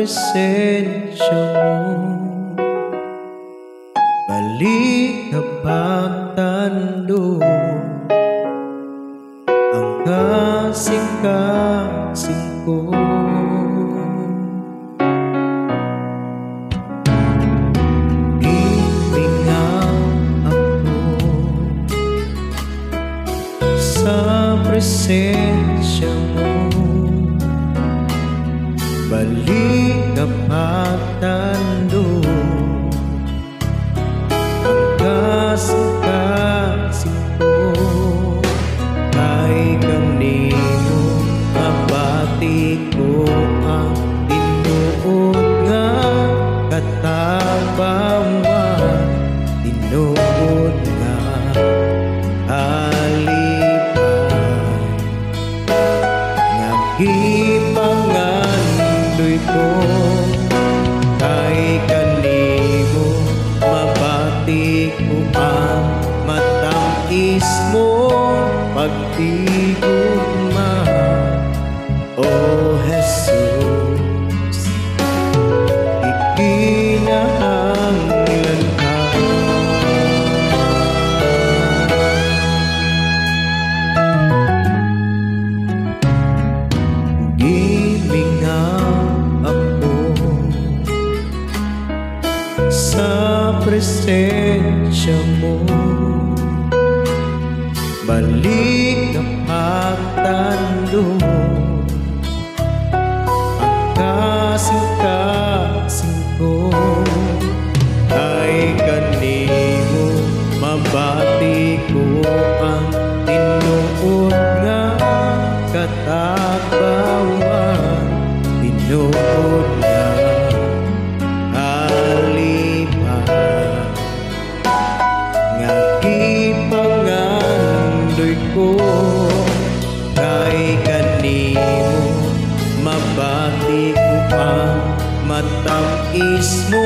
presensya mo. Balik na pagtando ang kasing-kasing ko. Sa presensya mo, balik ka pagtando ang kasing-kasing ko. Kay kanino mabati ko ang tinuod nga katabawan, tinuod nga gipangandoy ko. Kay kanimo mabati ko ang matangis mo pagtigugma, O Jesus, ikinahanglan ka. Sa presensya mo, balik na pagtando ang kasing-kasing ko. Kay kanimo mabati ko ang tinuod nga katabawan, tinuod nga gipangandoy ko. Kay kanimo mabati ko ang matangis mo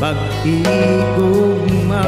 pagtigugma,